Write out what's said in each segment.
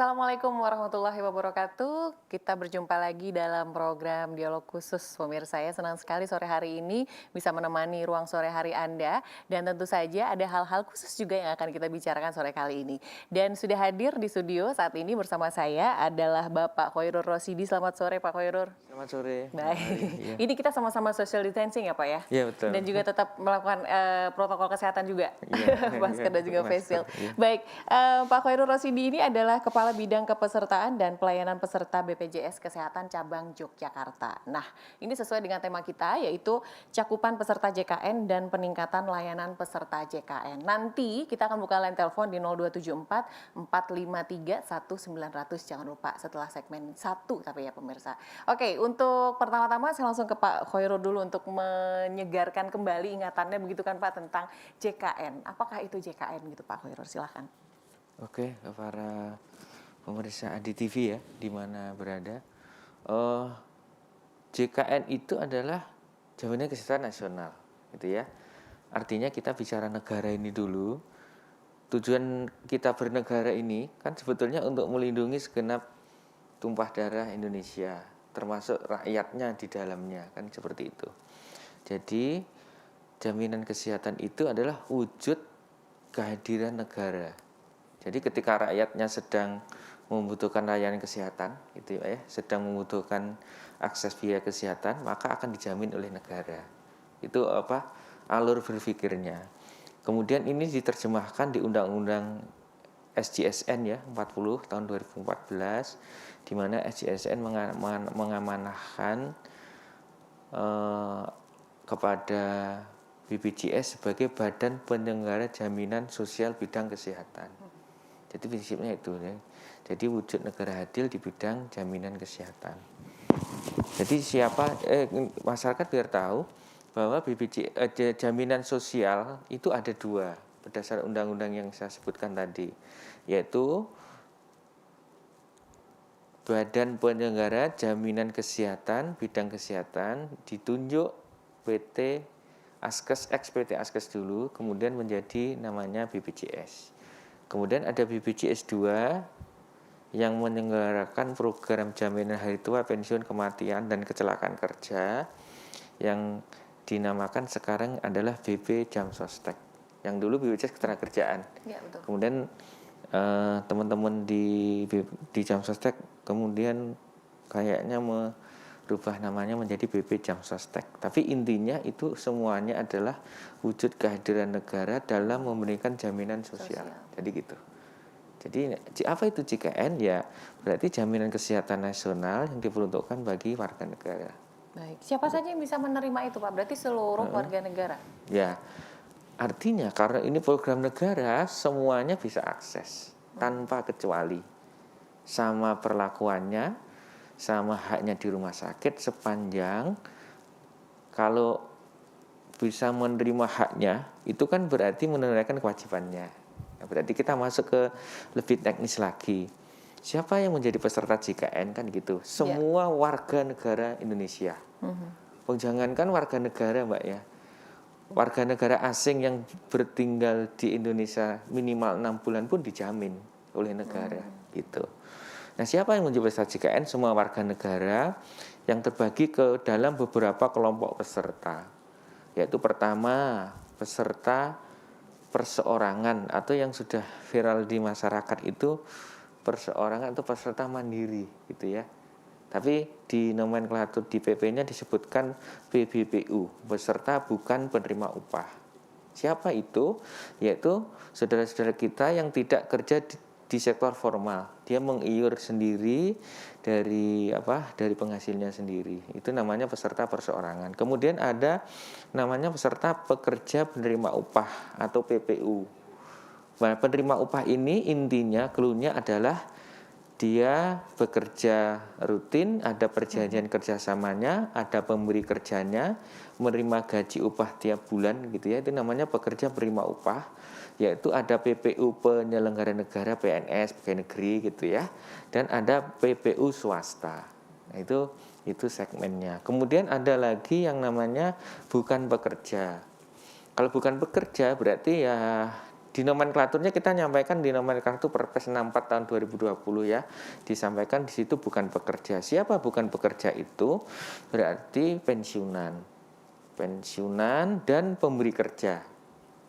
Assalamualaikum warahmatullahi wabarakatuh. Kita berjumpa lagi dalam program Dialog Khusus. Pemirsa, saya senang sekali sore hari ini bisa menemani ruang sore hari Anda. Dan tentu saja ada hal-hal khusus juga yang akan kita bicarakan sore kali ini. Dan sudah hadir di studio saat ini bersama saya adalah Bapak Khoirul Rosyidi. Selamat sore Pak Khoirul. Selamat sore, Mbak Ari. Baik, Iya, ini kita sama-sama social distancing ya Pak ya? iya betul. Dan juga tetap melakukan protokol kesehatan juga, Iya, iya, masker dan juga face masker. shield. Iya. Baik, Pak Khoirul Rosyidi ini adalah Kepala Bidang Kepesertaan dan Pelayanan Peserta BPJS Kesehatan Cabang Yogyakarta. Nah, ini sesuai dengan tema kita yaitu cakupan peserta JKN dan peningkatan layanan peserta JKN. Nanti kita akan buka line telepon di 0274 453 1900, jangan lupa setelah segmen 1 tapi ya pemirsa. Oke, untuk pertama-tama saya langsung ke Pak Khoirul dulu untuk menyegarkan kembali ingatannya begitu kan Pak tentang JKN. Apakah itu JKN gitu Pak Khoirul? Silahkan. Oke, ke para pemirsa Adi TV ya, di mana berada. Eh, JKN itu adalah Jaminan Kesehatan Nasional, gitu ya. Artinya kita bicara negara ini dulu. Tujuan kita bernegara ini kan sebetulnya untuk melindungi segenap tumpah darah Indonesia, termasuk rakyatnya di dalamnya, kan seperti itu. Jadi jaminan kesehatan itu adalah wujud kehadiran negara. Jadi ketika rakyatnya sedang membutuhkan layanan kesehatan, gitu ya, sedang membutuhkan akses biaya kesehatan, maka akan dijamin oleh negara. Itu alur berpikirnya. Kemudian ini diterjemahkan di Undang-Undang SJSN ya 40 tahun 2014, di mana SJSN mengamanahkan kepada BPJS sebagai badan penyelenggara jaminan sosial bidang kesehatan. Jadi prinsipnya itu ya. Jadi wujud negara adil di bidang jaminan kesehatan. Jadi masyarakat biar tahu bahwa jaminan sosial itu ada dua berdasar undang-undang yang saya sebutkan tadi, yaitu Badan Penyelenggara Jaminan Kesehatan bidang kesehatan ditunjuk PT Askes ex PT Askes dulu, kemudian menjadi namanya BPJS. Kemudian ada BPJS 2 yang menyelenggarakan program jaminan hari tua, pensiun, kematian, dan kecelakaan kerja yang dinamakan sekarang adalah BP Jamsostek. Yang dulu BPJS Ketenagakerjaan. Ya, betul. Kemudian teman-teman di Jamsostek kemudian kayaknya merubah namanya menjadi BP Jamsostek. Tapi intinya itu semuanya adalah wujud kehadiran negara dalam memberikan jaminan sosial. Jadi gitu. Jadi apa itu JKN? Ya berarti jaminan kesehatan nasional yang diperuntukkan bagi warga negara. Baik, siapa saja yang bisa menerima itu Pak? Berarti seluruh warga negara? Ya, artinya karena ini program negara, semuanya bisa akses tanpa kecuali. Sama perlakuannya, sama haknya di rumah sakit sepanjang kalau bisa menerima haknya, itu kan berarti menunaikan kewajibannya. Nah, berarti kita masuk ke lebih teknis lagi. Siapa yang menjadi peserta JKN kan gitu? Semua warga negara Indonesia. Jangankan warga negara Mbak ya, warga negara asing yang bertinggal di Indonesia minimal 6 bulan pun dijamin oleh negara gitu. Nah, siapa yang menjadi peserta JKN? Semua warga negara yang terbagi ke dalam beberapa kelompok peserta. Yaitu pertama, peserta perseorangan atau yang sudah viral di masyarakat itu perseorangan atau peserta mandiri gitu ya. Tapi di nomenklatur di PP-nya disebutkan PBPU, peserta bukan penerima upah. Siapa itu? Yaitu saudara-saudara kita yang tidak kerja di sektor formal. Dia mengiur sendiri dari penghasilnya sendiri. Itu namanya peserta perseorangan. Kemudian ada namanya peserta pekerja penerima upah atau PPU. Nah, penerima upah ini intinya clue-nya adalah dia bekerja rutin, ada perjanjian kerjasamanya, ada pemberi kerjanya, menerima gaji upah tiap bulan gitu ya, itu namanya pekerja penerima upah. Yaitu ada PPU penyelenggara negara PNS pegawai negeri gitu ya, dan ada PPU swasta. Nah, itu segmennya. Kemudian ada lagi yang namanya bukan pekerja. Kalau bukan pekerja berarti ya di nomenklaturnya kita nyampaikan di nomenklatur Perpres 64 tahun 2020 ya, disampaikan di situ bukan pekerja. Siapa bukan pekerja itu? Berarti pensiunan dan pemberi kerja.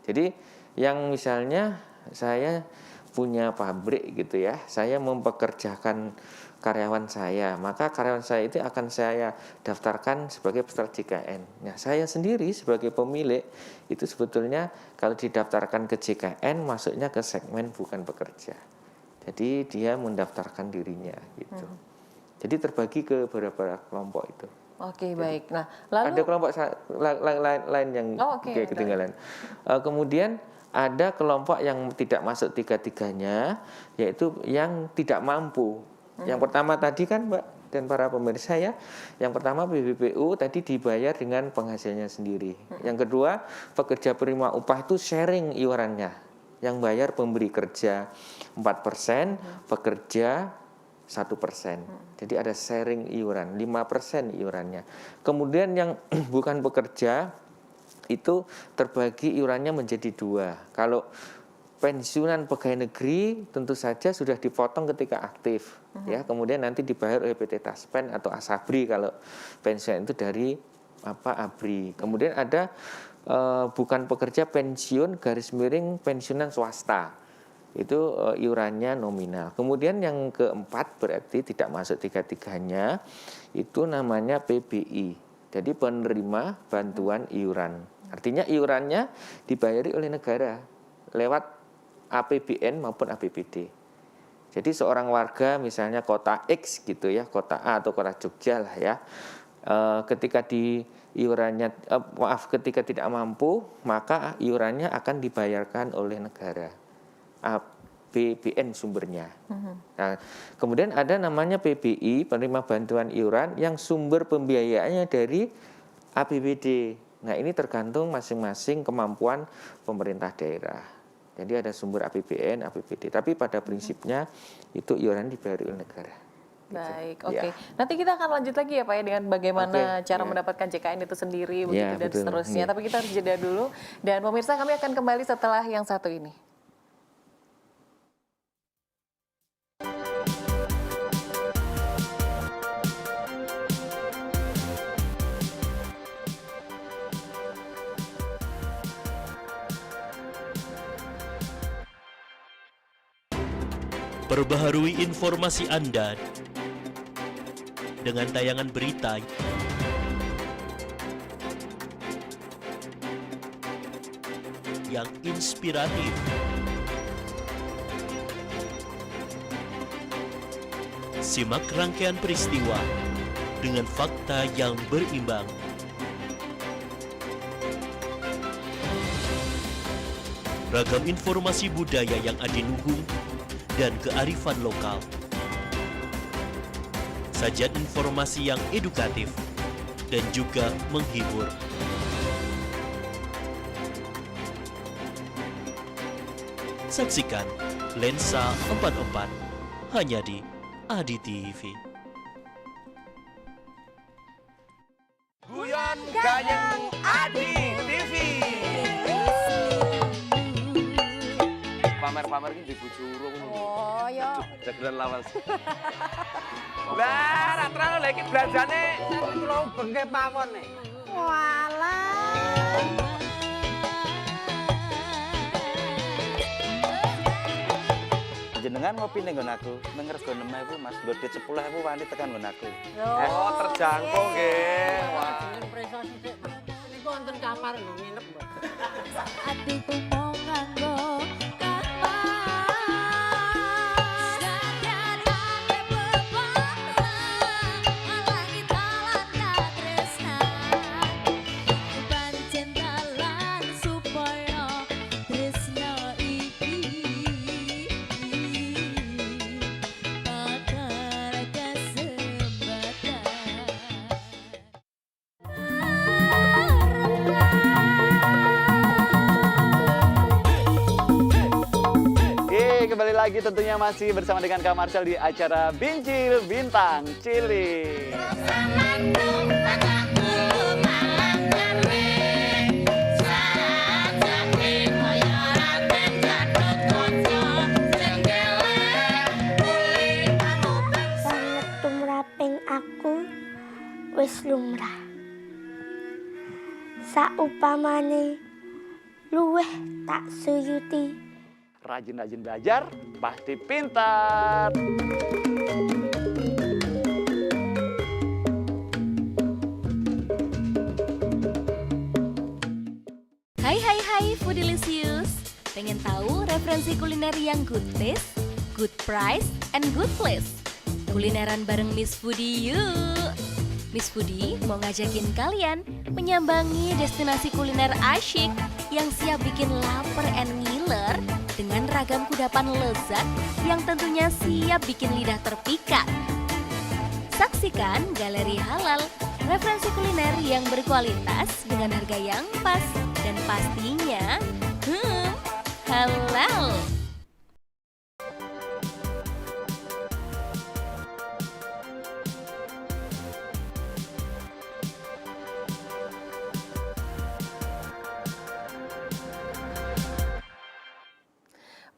Jadi yang misalnya saya punya pabrik gitu ya, saya mempekerjakan karyawan saya, maka karyawan saya itu akan saya daftarkan sebagai peserta JKN. Nah, saya sendiri sebagai pemilik itu sebetulnya kalau didaftarkan ke JKN masuknya ke segmen bukan pekerja. Jadi dia mendaftarkan dirinya gitu. Jadi terbagi ke beberapa kelompok itu. Oke, baik. Nah, lalu ada kelompok lain yang ketinggalan. Kemudian ada kelompok yang tidak masuk tiga-tiganya, yaitu yang tidak mampu. Yang pertama tadi kan Mbak dan para pemirsa ya, yang pertama PBPU tadi dibayar dengan penghasilannya sendiri. Yang kedua, pekerja penerima upah itu sharing iurannya. Yang bayar pemberi kerja 4%, pekerja 1%. Jadi ada sharing iuran, 5% iurannya. Kemudian yang bukan pekerja itu terbagi iurannya menjadi 2. Kalau pensiunan pegawai negeri tentu saja sudah dipotong ketika aktif, ya. Kemudian nanti dibayar oleh PT Taspen atau Asabri kalau pensiun itu dari ABRI. Kemudian ada bukan pekerja pensiun pensiunan swasta. Itu iurannya nominal. Kemudian yang keempat berarti tidak masuk tiga-tiganya, itu namanya PBI. Jadi penerima bantuan iuran. Artinya iurannya dibayari oleh negara lewat APBN maupun APBD. Jadi seorang warga misalnya kota X gitu ya, kota A atau kota Jogja lah ya, ketika ketika tidak mampu, maka iurannya akan dibayarkan oleh negara. APBN sumbernya. Nah, kemudian ada namanya PBI, penerima bantuan iuran, yang sumber pembiayaannya dari APBD. Nah, ini tergantung masing-masing kemampuan pemerintah daerah. Jadi ada sumber APBN, APBD. Tapi pada prinsipnya itu iuran dibayar oleh negara. Baik, oke. Nanti kita akan lanjut lagi ya Pak ya dengan bagaimana cara mendapatkan JKN itu sendiri begitu dan seterusnya. Tapi kita harus jeda dulu. Dan pemirsa, kami akan kembali setelah yang satu ini. Perbaharui informasi Anda dengan tayangan berita yang inspiratif, simak rangkaian peristiwa dengan fakta yang berimbang. Ragam informasi budaya yang adiluhung dan kearifan lokal. Sajian informasi yang edukatif dan juga menghibur. Saksikan Lensa 44 hanya di Adi TV. Guyon Gayeng Adi TV. Pamer-pamer ini di bujurung. Oh, yo. Jageran lawas. Lah, ra terlalu lagi belanjane. Kulo bengke pawon nih. Walah. Jenengan ngopi ning nggon aku, ning rego 6.000 Mas, nggo duit 10.000 wani tekan nggon aku. Oh, terjangkau nggih. Wah. Jeneng preso sithik, Mas. Niku wonten kamar lho nginep, Mbak. Atiku mau nganggo kembali lagi tentunya masih bersama dengan Kak Marcel di acara Bincil Bintang Cilik. wis lumrah. Saupamane luweh tak suyuti. Rajin-rajin belajar, pasti pintar. Hai Foodilicious. Pengen tahu referensi kuliner yang good taste, good price, and good place? Kulineran bareng Miss Foodie yuk! Miss Foodie mau ngajakin kalian menyambangi destinasi kuliner asyik yang siap bikin lapar and ngiler dengan ragam kudapan lezat yang tentunya siap bikin lidah terpikat. Saksikan galeri halal, referensi kuliner yang berkualitas dengan harga yang pas dan pastinya halal.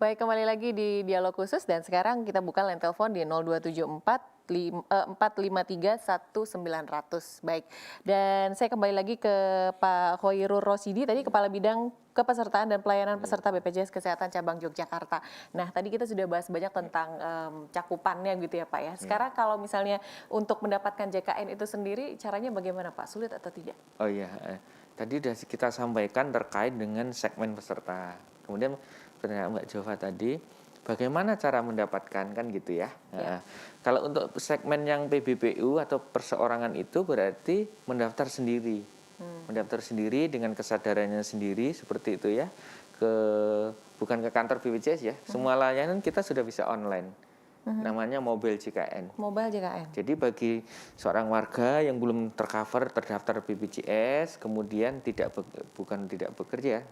Baik, kembali lagi di Dialog Khusus dan sekarang kita buka line telepon di 0274 453 1900. Baik, dan saya kembali lagi ke Pak Khoirul Rosyidi, tadi Kepala Bidang Kepesertaan dan Pelayanan Peserta BPJS Kesehatan Cabang Yogyakarta. Nah, tadi kita sudah bahas banyak tentang cakupannya gitu ya Pak ya. Sekarang kalau misalnya untuk mendapatkan JKN itu sendiri, caranya bagaimana Pak? Sulit atau tidak? Oh iya, tadi sudah kita sampaikan terkait dengan segmen peserta. Kemudian pertanyaan Mbak Jova tadi, bagaimana cara mendapatkan kan gitu ya. Kalau untuk segmen yang PBPU atau perseorangan itu berarti mendaftar sendiri. Mendaftar sendiri dengan kesadarannya sendiri seperti itu ya. Bukan ke kantor BPJS ya. Semua layanan kita sudah bisa online. Namanya Mobile JKN. Mobile JKN. Jadi bagi seorang warga yang belum tercover terdaftar BPJS, kemudian bukan tidak bekerja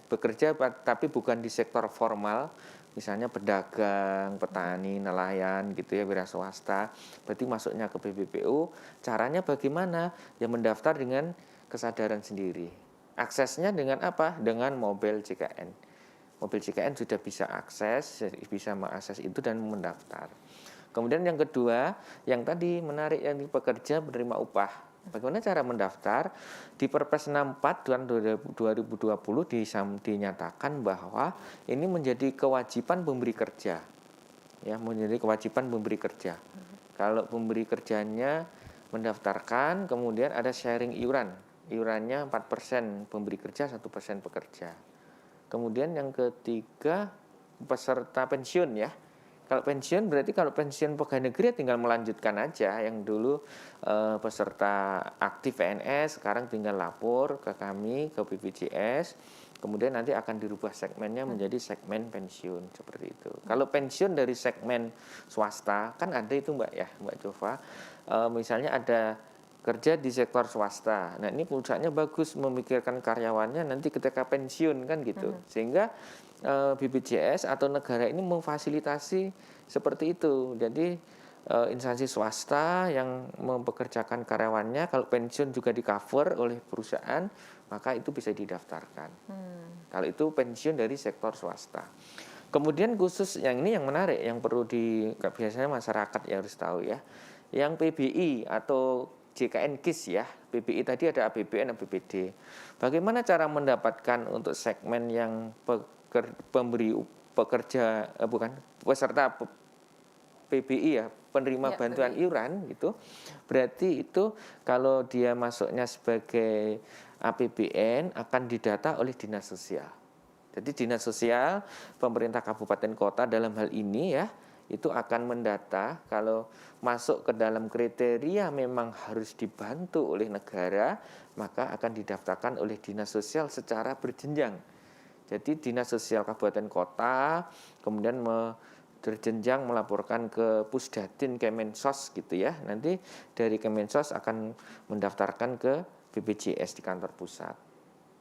tapi bukan di sektor formal, misalnya pedagang, petani, nelayan gitu ya, wira swasta, berarti masuknya ke PBPU. Caranya bagaimana? Ya mendaftar dengan kesadaran sendiri. Aksesnya dengan apa? Dengan Mobile JKN. Mobile JKN sudah bisa mengakses itu dan mendaftar. Kemudian yang kedua, yang tadi menarik yang pekerja menerima upah. Bagaimana cara mendaftar? Di Perpres 64 tahun 2020 dinyatakan bahwa ini menjadi kewajiban pemberi kerja. Ya, menjadi kewajiban pemberi kerja. Kalau pemberi kerjanya mendaftarkan, kemudian ada sharing iuran. Iurannya 4%, pemberi kerja 1% pekerja. Kemudian yang ketiga, peserta pensiun ya. Kalau pensiun berarti kalau pensiun pegawai negeri tinggal melanjutkan aja. Yang dulu peserta aktif PNS sekarang tinggal lapor ke kami, ke BPJS. Kemudian nanti akan dirubah segmennya menjadi segmen pensiun seperti itu. Kalau pensiun dari segmen swasta kan ada itu Mbak Jova. Misalnya ada kerja di sektor swasta. Nah ini perusahaannya bagus memikirkan karyawannya nanti ketika pensiun kan gitu. Sehingga BPJS atau negara ini memfasilitasi seperti itu. Jadi instansi swasta yang mempekerjakan karyawannya kalau pensiun juga di cover oleh perusahaan, maka itu bisa didaftarkan. Kalau itu pensiun dari sektor swasta. Kemudian khusus yang ini yang menarik, yang perlu biasanya masyarakat ya harus tahu ya. Yang PBI atau JKN KIS ya, PBI tadi ada APBN, APBD. Bagaimana cara mendapatkan untuk segmen yang peserta PBI ya, penerima bantuan iuran gitu. Berarti itu kalau dia masuknya sebagai APBN akan didata oleh Dinas Sosial. Jadi Dinas Sosial pemerintah kabupaten kota dalam hal ini ya, itu akan mendata kalau masuk ke dalam kriteria memang harus dibantu oleh negara, maka akan didaftarkan oleh Dinas Sosial secara berjenjang. Jadi Dinas Sosial Kabupaten Kota kemudian berjenjang melaporkan ke Pusdatin Kemensos gitu ya. Nanti dari Kemensos akan mendaftarkan ke BPJS di kantor pusat.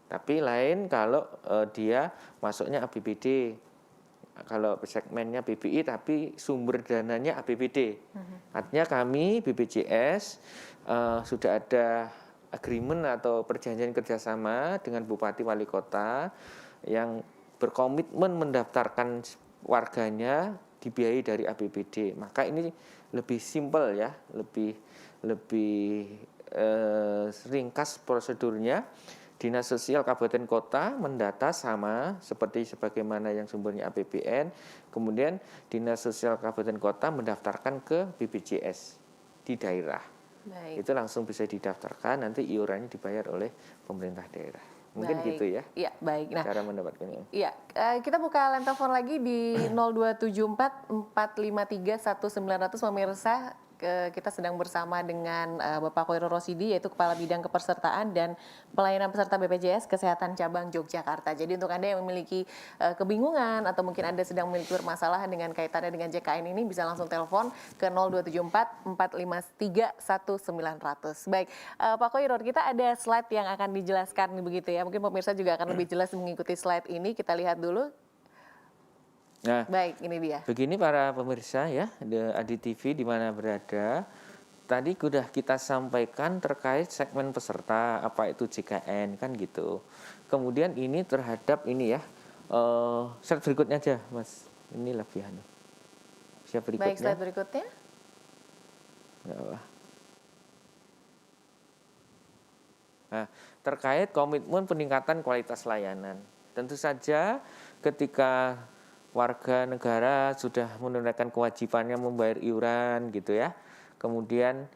Tapi lain kalau dia masuknya APBD. Kalau segmennya PBI tapi sumber dananya APBD. Artinya kami BPJS sudah ada agreement atau perjanjian kerjasama dengan Bupati Wali Kota yang berkomitmen mendaftarkan warganya dibiayai dari APBD. Maka ini lebih simpel ya, lebih ringkas prosedurnya. Dinas Sosial Kabupaten Kota mendata sama seperti sebagaimana yang sumbernya APBN. Kemudian Dinas Sosial Kabupaten Kota mendaftarkan ke BPJS di daerah. Baik. Itu langsung bisa didaftarkan, nanti iurannya dibayar oleh pemerintah daerah. Mungkin Baik. gitu ya. Iya, baik. Nah, cara mendapatkannya. iya, kita buka line telepon lagi di 0274 453 1900 pemirsa. Kita sedang bersama dengan Bapak Khoirul Rosyidi, yaitu Kepala Bidang Kepesertaan dan Pelayanan Peserta BPJS Kesehatan Cabang Yogyakarta. Jadi untuk Anda yang memiliki kebingungan atau mungkin Anda sedang memiliki permasalahan dengan kaitannya dengan JKN ini, bisa langsung telepon ke 0274 453 1900. Baik, Pak Khoirul, kita ada slide yang akan dijelaskan begitu ya. Mungkin pemirsa juga akan lebih jelas mengikuti slide ini. Kita lihat dulu. Nah, Baik, ini dia. begini para pemirsa ya, Adi TV di mana berada. Tadi sudah kita sampaikan terkait segmen peserta, apa itu JKN kan gitu. Kemudian ini terhadap ini ya, slide berikutnya aja Mas. Ini lebih anu. Siap berikutnya. Baik, slide berikutnya. Nggak apa. Nah, terkait komitmen peningkatan kualitas layanan. Tentu saja ketika warga negara sudah menunaikan kewajibannya membayar iuran gitu ya, kemudian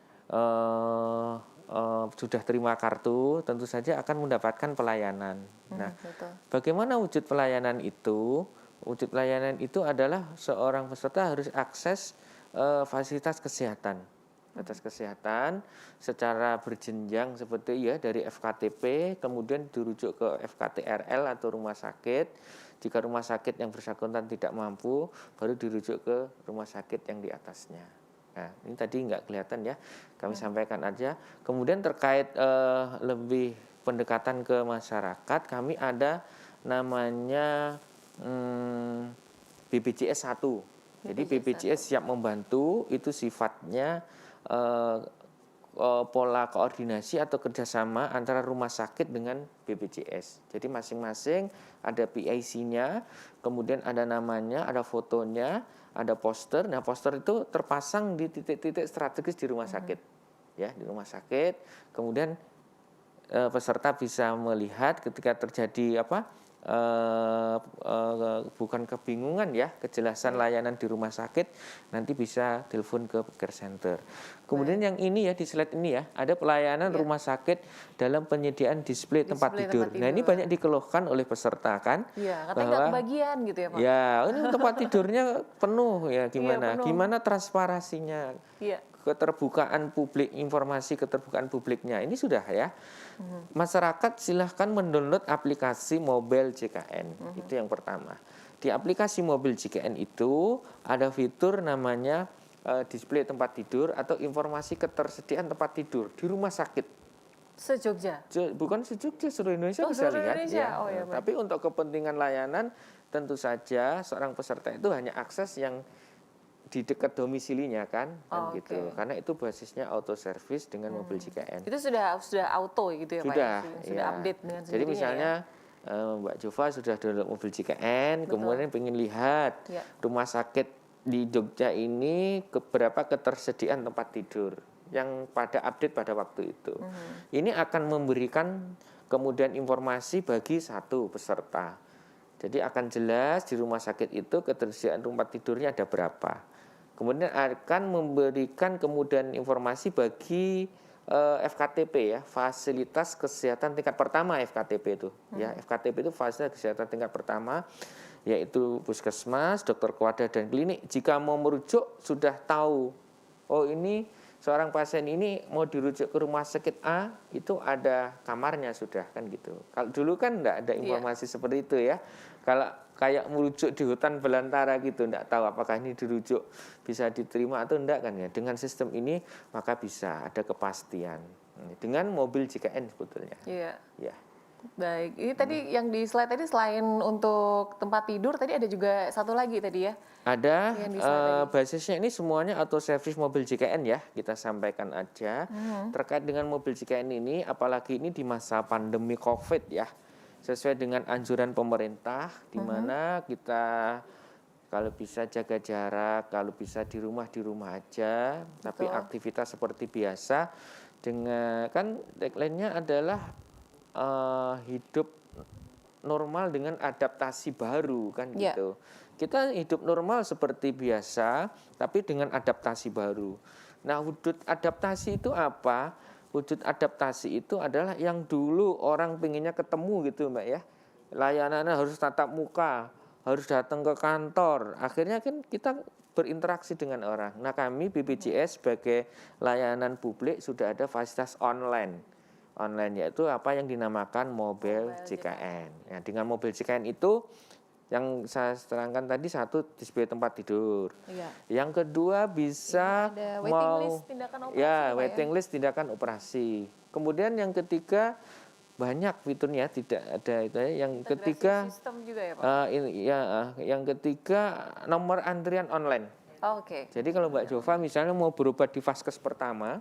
sudah terima kartu, tentu saja akan mendapatkan pelayanan. Nah, Betul. bagaimana wujud pelayanan itu? Wujud pelayanan itu adalah seorang peserta harus akses fasilitas kesehatan. Fasilitas kesehatan secara berjenjang seperti ya dari FKTP, kemudian dirujuk ke FKTRL atau rumah sakit. Jika rumah sakit yang bersangkutan tidak mampu, baru dirujuk ke rumah sakit yang di atasnya. Nah, ini tadi nggak kelihatan ya, kami sampaikan aja. Kemudian terkait lebih pendekatan ke masyarakat, kami ada namanya BPJS 1. Jadi BPJS siap membantu, itu sifatnya pola koordinasi atau kerjasama antara rumah sakit dengan BPJS. Jadi masing-masing ada PIC-nya, kemudian ada namanya, ada fotonya, ada poster. Nah, poster itu terpasang di titik-titik strategis di rumah sakit. Ya, di rumah sakit. Kemudian peserta bisa melihat ketika terjadi bukan kebingungan ya, kejelasan layanan di rumah sakit, nanti bisa telepon ke care center. Kemudian yang ini ya, di slide ini ya, ada pelayanan rumah sakit dalam penyediaan display tempat tidur. Nah, ini banyak dikeluhkan oleh peserta kan. Iya, katanya nggak kebagian gitu ya Pak. Ya, ini tempat tidurnya penuh ya, gimana? penuh. Gimana transparansinya? Iya. Keterbukaan publik, informasi keterbukaan publiknya ini sudah ya. Masyarakat silahkan mendownload aplikasi mobile JKN. Itu yang pertama. Di aplikasi mobile JKN itu ada fitur namanya display tempat tidur atau informasi ketersediaan tempat tidur di rumah sakit. Se-Jogja. Bukan se-Jogja, seluruh Indonesia bisa seluruh lihat Indonesia. ya. Oh, ya, baik. Tapi untuk kepentingan layanan kan seorang peserta itu hanya akses yang di dekat domisilinya kan gitu. Karena itu basisnya auto service dengan mobil JKN. Itu sudah auto gitu ya Pak? Sudah, Sudah update dengan sendirinya. Jadi misalnya Mbak Jova sudah download mobil JKN, kemudian ingin lihat rumah sakit di Jogja ini berapa ketersediaan tempat tidur yang pada update pada waktu itu. Ini akan memberikan kemudian informasi bagi satu peserta. Jadi akan jelas di rumah sakit itu ketersediaan tempat tidurnya ada berapa. Kemudian akan memberikan kemudian informasi bagi FKTP ya, fasilitas kesehatan tingkat pertama FKTP itu. Ya, FKTP itu fasilitas kesehatan tingkat pertama, yaitu puskesmas, dokter keluarga dan klinik. Jika mau merujuk sudah tahu, oh ini seorang pasien ini mau dirujuk ke rumah sakit A, itu ada kamarnya sudah kan gitu. Kalau dulu kan enggak ada informasi seperti itu ya. Kalau kayak merujuk di hutan belantara gitu, enggak tahu apakah ini dirujuk bisa diterima atau enggak kan ya. Dengan sistem ini maka bisa ada kepastian. Dengan mobil JKN sebetulnya. Iya. Ya. Baik, ini tadi yang di slide tadi selain untuk tempat tidur, tadi ada juga satu lagi tadi ya? Ada, Yang di slide tadi. basisnya ini semuanya auto service mobil JKN ya, kita sampaikan aja. Terkait dengan mobil JKN ini, apalagi ini di masa pandemi COVID ya, sesuai dengan anjuran pemerintah, di mana kita kalau bisa jaga jarak, kalau bisa di rumah aja, tapi aktivitas seperti biasa. dengan kan tagline-nya adalah hidup normal dengan adaptasi baru kan Iya. gitu. Kita hidup normal seperti biasa tapi dengan adaptasi baru. Nah, wujud adaptasi itu apa? Wujud adaptasi itu adalah yang dulu orang pengennya ketemu gitu Mbak ya. Layanannya harus tatap muka, harus datang ke kantor. Akhirnya kan kita berinteraksi dengan orang. Nah, kami BPJS sebagai layanan publik sudah ada fasilitas online. Online yaitu apa yang dinamakan mobil JKN. Ya, dengan mobil JKN itu yang saya terangkan tadi, satu display tempat tidur. Iya. Yang kedua bisa Ada waiting list tindakan operasi, ya Pak, waiting list tindakan operasi. Kemudian yang ketiga banyak fiturnya, tidak ada itu ya. Yang Integrasi ketiga sistem juga ya Pak? yang ketiga nomor antrian online. Oh, oke. Jadi kalau Mbak Jova misalnya mau berobat di vaskes pertama,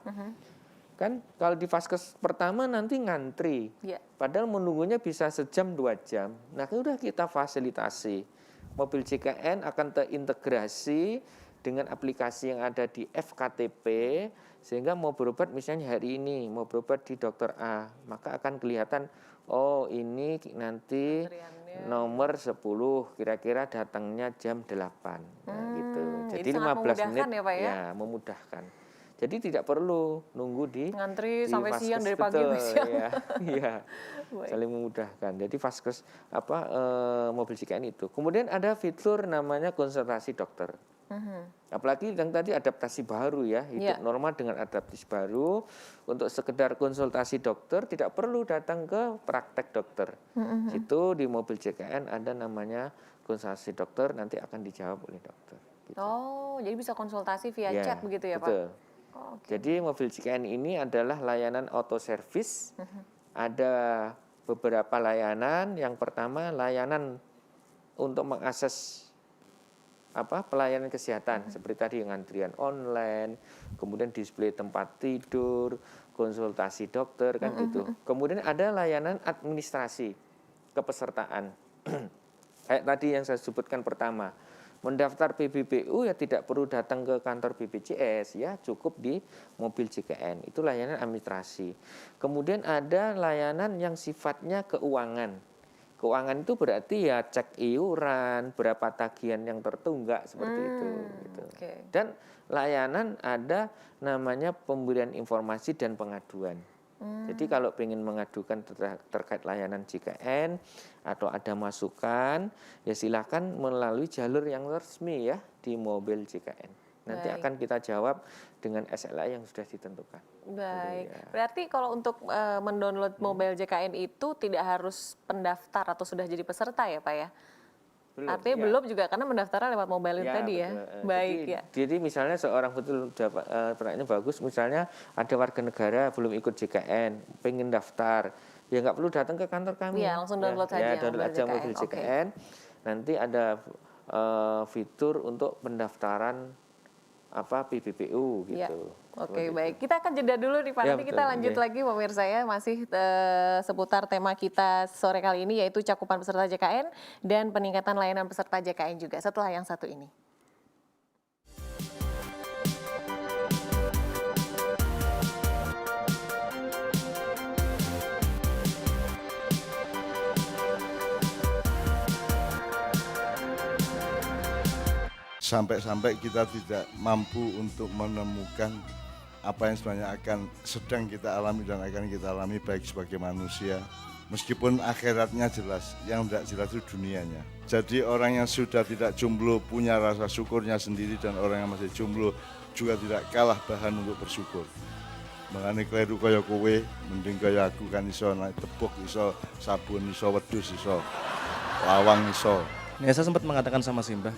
kan kalau di vaskes pertama nanti ngantri. Iya. Padahal menunggunya bisa sejam 2 jam. Nah, udah kita fasilitasi. Mobil JKN akan terintegrasi dengan aplikasi yang ada di FKTP, sehingga mau berobat misalnya hari ini, mau berobat di dokter A, maka akan kelihatan, oh ini nanti Antriannya. nomor 10, kira-kira datangnya jam 8. Nah, gitu. Jadi ini sangat 15 menit memudahkan ya, Pak, ya? memudahkan. Jadi tidak perlu nunggu di Ngantri di sampai vaskes, siang dari pagi betul, sampai siang. ya, iya. Baik. Saling memudahkan. Jadi vaskes mobil JKN itu. Kemudian ada fitur namanya konsultasi dokter. Apalagi yang tadi adaptasi baru ya, hidup Iya. normal dengan adaptasi baru. Untuk sekedar konsultasi dokter tidak perlu datang ke praktek dokter. Situ di mobil JKN ada namanya konsultasi dokter, nanti akan dijawab oleh dokter. Gitu. Oh, jadi bisa konsultasi via Ya, chat begitu ya Pak? betul. Oh, oke. Jadi mobil JKN ini adalah layanan auto service. Ada beberapa layanan. Yang pertama layanan untuk mengakses pelayanan kesehatan seperti tadi antrian online, kemudian display tempat tidur, konsultasi dokter kan gitu. Kemudian ada layanan administrasi kepesertaan. Kayak tadi yang saya sebutkan pertama. Mendaftar PBBU ya tidak perlu datang ke kantor BPJS ya, cukup di mobil JKN. Itu layanan administrasi. Kemudian ada layanan yang sifatnya keuangan. Keuangan itu berarti ya cek iuran, berapa tagihan yang tertunggak seperti itu gitu. Oke. Dan layanan ada namanya pemberian informasi dan pengaduan. Jadi kalau ingin mengadukan terkait layanan JKN atau ada masukan, ya silakan melalui jalur yang resmi ya di mobil JKN. Nanti Baik. akan kita jawab dengan SLA yang sudah ditentukan. Baik. Iya. Berarti kalau untuk mendownload mobil JKN itu tidak harus pendaftar atau sudah jadi peserta ya Pak ya? Artinya ya. belum juga karena mendaftarnya lewat mobil itu tadi ya. betul. Baik Jadi, ya. Jadi misalnya seorang betul pertanyaannya bagus, misalnya ada warga negara belum ikut JKN, pengen daftar, ya nggak perlu datang ke kantor kami. Iya, langsung download ya, saja Ya, download mobil aja JKN. mobil Oke. JKN. Nanti ada fitur untuk pendaftaran PBBU Ya. gitu. Oke, Seperti baik. itu. Kita akan jeda dulu nih Pak. Ya, Nanti kita betul. lanjut Oke. lagi pemirsa ya. Masih seputar tema kita sore kali ini yaitu cakupan peserta JKN dan peningkatan layanan peserta JKN juga setelah yang satu ini. Sampai-sampai kita tidak mampu untuk menemukan apa yang sebenarnya sedang kita alami dan akan kita alami baik sebagai manusia. Meskipun akhiratnya jelas, yang tidak jelas itu dunianya. Jadi orang yang sudah tidak jomblo punya rasa syukurnya sendiri dan orang yang masih jomblo juga tidak kalah bahan untuk bersyukur. Mengenai kleru kaya kowe, mending kaya aku kan iso naik tepuk, iso sabun, iso wedhus, iso lawang, iso. Ya, saya sempat mengatakan sama Simbah,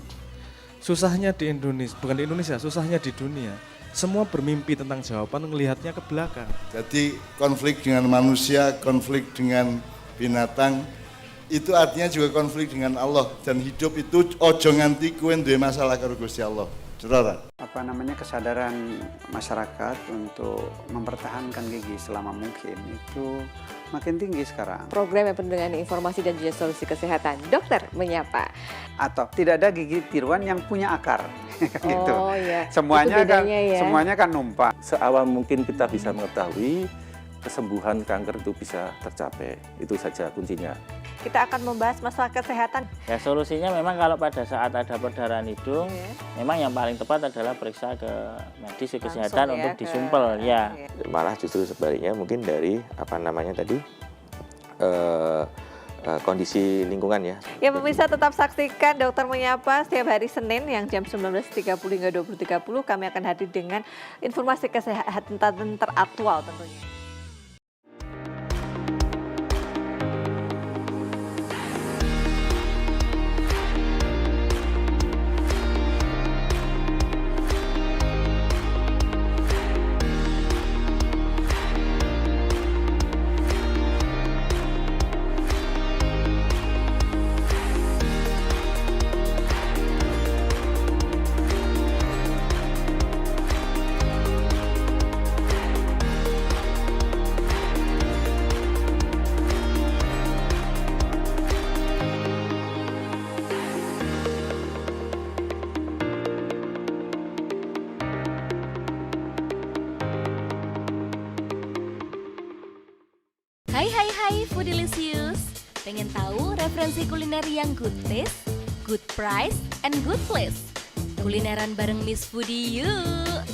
susahnya di Indonesia, bukan di Indonesia, susahnya di dunia. Semua bermimpi tentang jawaban, melihatnya ke belakang. Jadi konflik dengan manusia, konflik dengan binatang, itu artinya juga konflik dengan Allah. Dan hidup itu ojo nganti kowe duwe masalah karo Gusti Allah. Saudara. Kesadaran masyarakat untuk mempertahankan gigi selama mungkin itu makin tinggi sekarang. Program yang penuh dengan informasi dan juga solusi kesehatan. Dokter menyapa. Atau tidak ada gigi tiruan yang punya akar. Gitu. Oh iya. Semuanya Itu kan bedanya ya. semuanya kan numpang. Seawal mungkin kita bisa mengetahui kesembuhan kanker itu bisa tercapai. Itu saja kuncinya. Kita akan membahas masalah kesehatan. Ya solusinya memang kalau pada saat ada perdarahan hidung, memang yang paling tepat adalah periksa ke medis kesehatan Langsung ya, untuk disumpel ya. Malah justru sebaliknya mungkin dari apa namanya tadi kondisi lingkungan ya. Ya pemirsa tetap saksikan Dokter Menyapa setiap hari Senin yang jam 19.30 hingga 20.30 kami akan hadir dengan informasi kesehatan teraktual tentunya. Hai Foodilicious. Pengen tahu referensi kuliner yang good taste, good price, and good place? Kulineran bareng Miss Foodie yuk!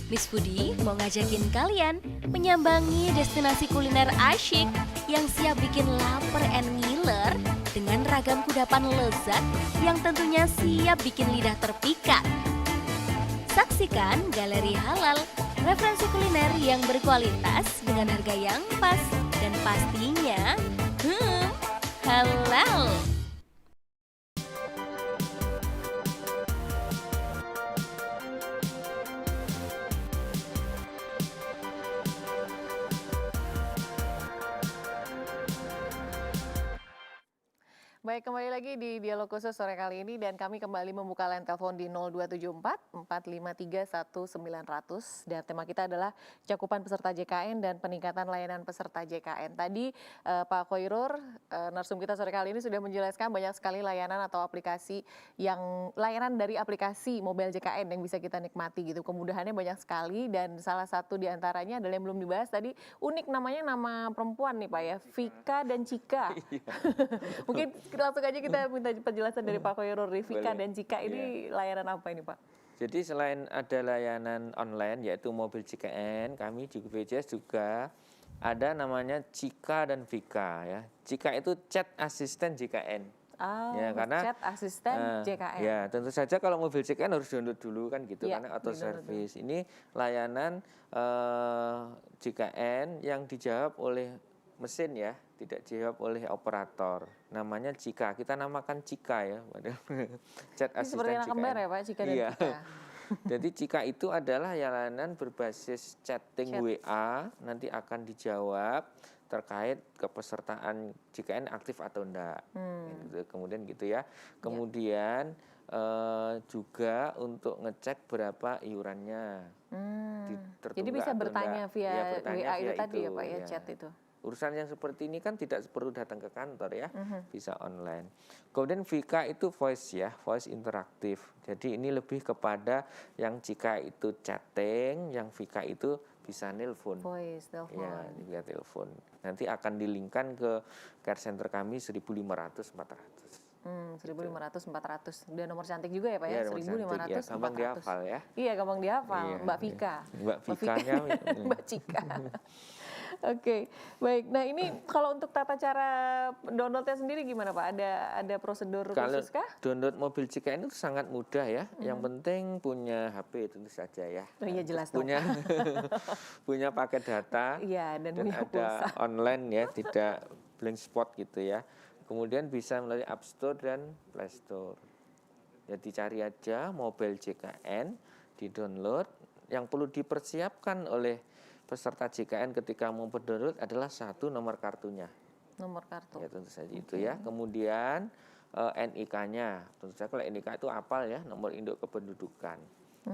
Miss Foodie mau ngajakin kalian menyambangi destinasi kuliner asyik yang siap bikin lapar and ngiler dengan ragam kudapan lezat yang tentunya siap bikin lidah terpikat. Saksikan galeri halal, referensi kuliner yang berkualitas dengan harga yang pas dan pastinya halal. Baik, kembali lagi di Dialog Khusus sore kali ini dan kami kembali membuka line telepon di 0274 453 1900 dan tema kita adalah cakupan peserta JKN dan peningkatan layanan peserta JKN. Tadi Pak Khoirur, narsum kita sore kali ini sudah menjelaskan banyak sekali layanan atau aplikasi layanan dari aplikasi mobile JKN yang bisa kita nikmati gitu. Kemudahannya banyak sekali dan salah satu diantaranya adalah yang belum dibahas tadi, unik namanya nama perempuan nih Pak ya, Vika dan Cika. Mungkin langsung aja kita minta penjelasan dari Pak Khoirur, Vika dan Cika ini layanan apa ini Pak? Jadi selain ada layanan online yaitu mobil JKN, kami di BPJS juga ada namanya Cika dan Vika ya. Cika itu chat asisten JKN. Ya, karena chat asisten JKN. Ya, tentu saja kalau mobil JKN harus download dulu kan gitu, karena auto service. Ini layanan JKN yang dijawab oleh mesin ya, tidak dijawab oleh operator. Namanya Cika, kita namakan Cika ya, chat asisten seperti anak JKN. kembar ya Pak, Cika dan Cika. Jadi Cika itu adalah layanan berbasis chatting WA, nanti akan dijawab terkait kepesertaan JKN aktif atau enggak. Kemudian gitu ya. Kemudian juga untuk ngecek berapa iurannya. Jadi bisa bertanya via WA itu tadi ya Pak ya, chat itu. Urusan yang seperti ini kan tidak perlu datang ke kantor ya, bisa online. Kemudian Vika itu voice ya, voice interaktif. Jadi ini lebih kepada yang Cika itu chatting, yang Vika itu bisa nelpon. Voice, telepon. Ya, bisa telepon. Nanti akan dilingkan ke care center kami 1.500-400. 1.500-400. Udah nomor cantik juga ya Pak ya, 1.500 ya, gampang dihafal ya. Iya, gampang dihafal. Iya, Mbak Vika. Mbak Vikanya. Mbak Cika. Oke, baik. Nah ini kalau untuk tata cara downloadnya sendiri gimana Pak? Ada prosedur khusus kah? Download mobil JKN itu sangat mudah ya. Yang penting punya HP tentu saja ya. Oh iya jelas punya punya paket data. Iya, dan punya ada pulsa online ya, tidak blank spot gitu ya. Kemudian bisa melalui App Store dan Play Store. Jadi cari aja mobil JKN, di-download. Yang perlu dipersiapkan oleh peserta JKN ketika mau berdownload adalah satu nomor kartunya. Nomor kartu. Ya tentu saja itu ya. Kemudian NIK-nya. Tentu saja kalau NIK itu apal ya, nomor induk kependudukan.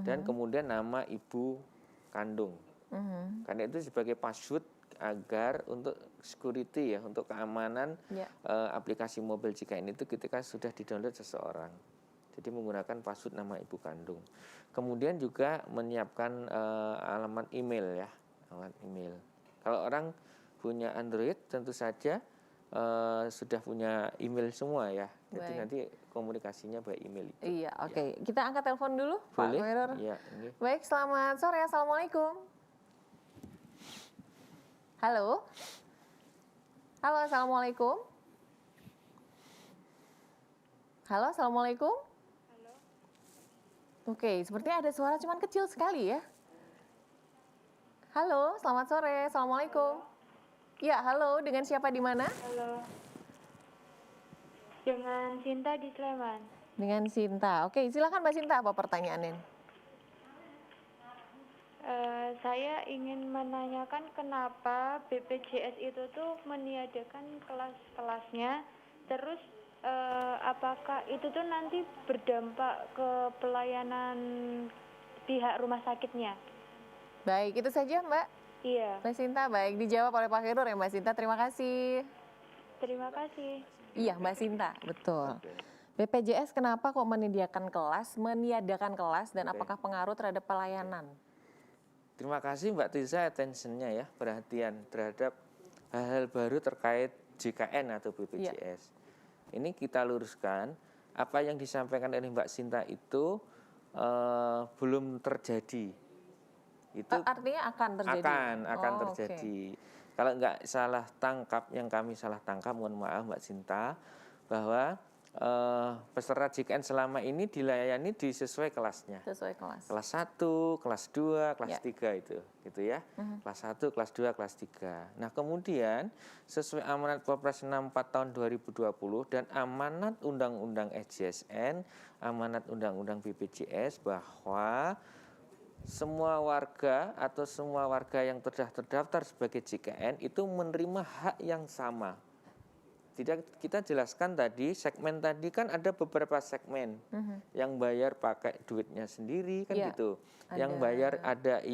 Dan kemudian nama ibu kandung. Karena itu sebagai password agar untuk security ya, untuk keamanan aplikasi mobil JKN itu ketika sudah didownload seseorang. Jadi menggunakan password nama ibu kandung. Kemudian juga menyiapkan alamat email ya, alamat email. Kalau orang punya Android tentu saja sudah punya email semua ya. Jadi nanti komunikasinya by email itu. Iya, oke. Kita angkat telepon dulu, Pak Khairul. Iya, Baik, selamat sore. Assalamualaikum. Halo. Halo, assalamualaikum. Halo, assalamualaikum. Halo. Oke, sepertinya ada suara cuman kecil sekali ya. Halo, selamat sore. Assalamualaikum. Ya, halo. Dengan siapa di mana? Halo. Dengan Sinta di Sleman. Dengan Sinta. Oke, silakan Mbak Sinta, apa pertanyaannya? Saya ingin menanyakan kenapa BPJS itu tuh meniadakan kelas-kelasnya, terus apakah itu tuh nanti berdampak ke pelayanan pihak rumah sakitnya? Baik, itu saja Mbak. Iya. Mbak Sinta, baik dijawab oleh Pak Khairul ya Mbak Sinta. Terima kasih. Terima kasih. Iya Mbak Sinta, betul. BPJS kenapa kok meniadakan kelas dan apakah pengaruh terhadap pelayanan? Terima kasih Mbak Tisa attention-nya ya, perhatian terhadap hal-hal baru terkait JKN atau BPJS. Ini kita luruskan, apa yang disampaikan oleh Mbak Sinta itu belum terjadi. Itu artinya akan terjadi? Akan terjadi. Kalau nggak salah tangkap, yang kami salah tangkap, mohon maaf Mbak Sinta, bahwa peserta JKN selama ini dilayani sesuai kelasnya. Sesuai kelas. Kelas 1, kelas 2, kelas 3 itu, gitu ya. Kelas 1, kelas 2, kelas 3. Nah, kemudian sesuai amanat Perpres 64 tahun 2020 dan amanat Undang-Undang SJSN, amanat Undang-Undang BPJS bahwa semua warga atau semua warga yang terdaftar sebagai JKN itu menerima hak yang sama. Tidak, kita jelaskan tadi, segmen tadi kan ada beberapa segmen. Yang bayar pakai duitnya sendiri kan gitu. Yang bayar ada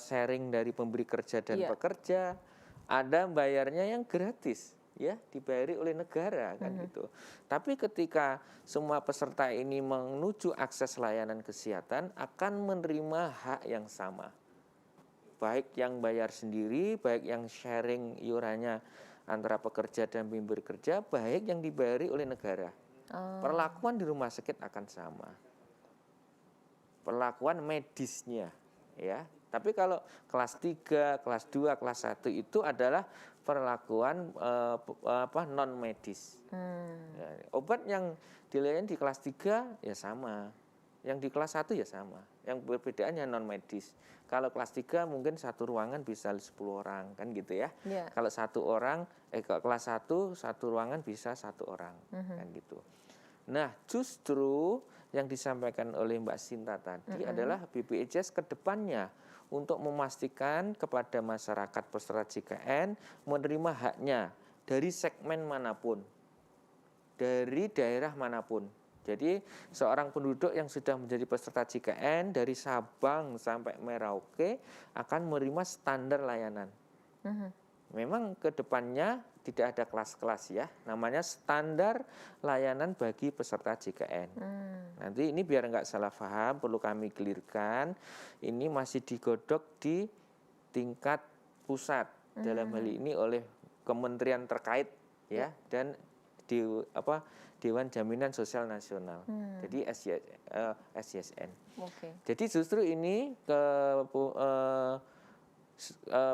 sharing dari pemberi kerja dan pekerja. Ada bayarnya yang gratis, ya, dibayari oleh negara kan gitu. Tapi ketika semua peserta ini menuju akses layanan kesehatan akan menerima hak yang sama. Baik yang bayar sendiri, baik yang sharing iurannya antara pekerja dan pemberi kerja, baik yang dibayari oleh negara. Perlakuan di rumah sakit akan sama. Perlakuan medisnya, ya. Tapi kalau kelas 3, kelas 2, kelas 1 itu adalah perlakuan non medis. Ya, obat yang dilayani di kelas 3 ya sama. Yang di kelas 1 ya sama. Yang perbedaannya non medis. Kalau kelas 3 mungkin satu ruangan bisa 10 orang kan gitu ya. Kalau kelas 1 satu ruangan bisa 1 orang kan gitu. Nah, justru yang disampaikan oleh Mbak Sinta tadi adalah BPJS ke depannya untuk memastikan kepada masyarakat peserta JKN menerima haknya dari segmen manapun, dari daerah manapun. Jadi seorang penduduk yang sudah menjadi peserta JKN dari Sabang sampai Merauke akan menerima standar layanan. Memang ke depannya tidak ada kelas-kelas ya, namanya standar layanan bagi peserta JKN. Nanti ini biar nggak salah paham, perlu kami clearkan, ini masih digodok di tingkat pusat, dalam hal ini oleh kementerian terkait ya, dan Dewan Jaminan Sosial Nasional, jadi SJSN. Jadi justru ini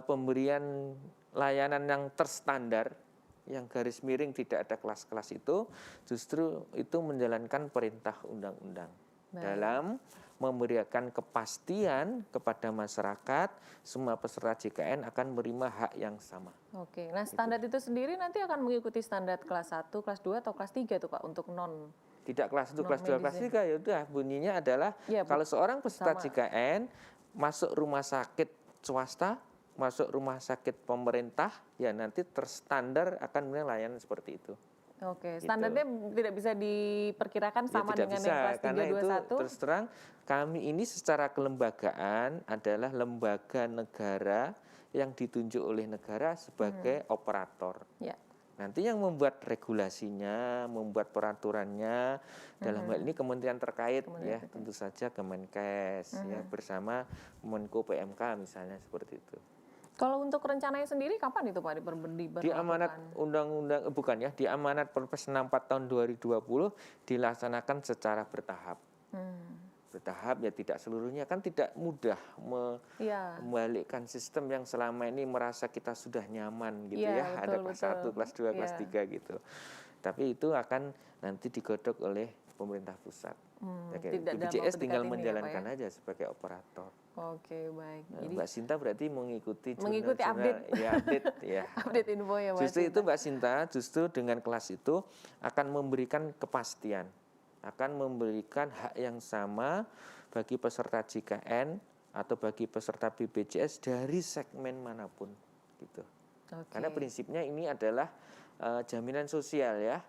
pemberian layanan yang terstandar, yang garis miring tidak ada kelas-kelas itu, justru itu menjalankan perintah undang-undang dalam memberikan kepastian kepada masyarakat, semua peserta JKN akan menerima hak yang sama. Oke, nah standar itu sendiri nanti akan mengikuti standar kelas 1, kelas 2 atau kelas 3 tuh Pak untuk non? Tidak kelas 1, kelas 2, kelas 3 ya udah bunyinya adalah kalau seorang peserta JKN masuk rumah sakit swasta, masuk rumah sakit pemerintah, ya nanti terstandar akan menerima layanan seperti itu. Oke, standarnya tidak bisa diperkirakan sama dengan bisa, yang kelas 3, karena 2, itu 1? Terus terang, kami ini secara kelembagaan adalah lembaga negara yang ditunjuk oleh negara sebagai operator. Ya. Nanti yang membuat regulasinya, membuat peraturannya, dalam hal ini kementerian terkait ya, tentu saja Kemenkes ya bersama Menko PMK misalnya seperti itu. Kalau untuk rencananya sendiri kapan itu Pak diberlakukan? Di amanat undang-undang bukan ya, di amanat Perpres 64 tahun 2020 dilaksanakan secara bertahap. Bertahap ya, tidak seluruhnya, kan tidak mudah membalikkan sistem yang selama ini merasa kita sudah nyaman gitu ya, ada kelas 1, kelas 2, kelas 3 gitu. Tapi itu akan nanti digodok oleh pemerintah pusat. BPJS tinggal menjalankan aja sebagai operator. Oke, baik. Jadi, Mbak Sinta berarti mengikuti update. Ya, update ya. Update info ya Mbak Justru Sinta. itu Mbak Sinta, justru dengan kelas itu akan memberikan kepastian, akan memberikan hak yang sama bagi peserta JKN atau bagi peserta BPJS dari segmen manapun gitu. Karena prinsipnya ini adalah jaminan sosial ya.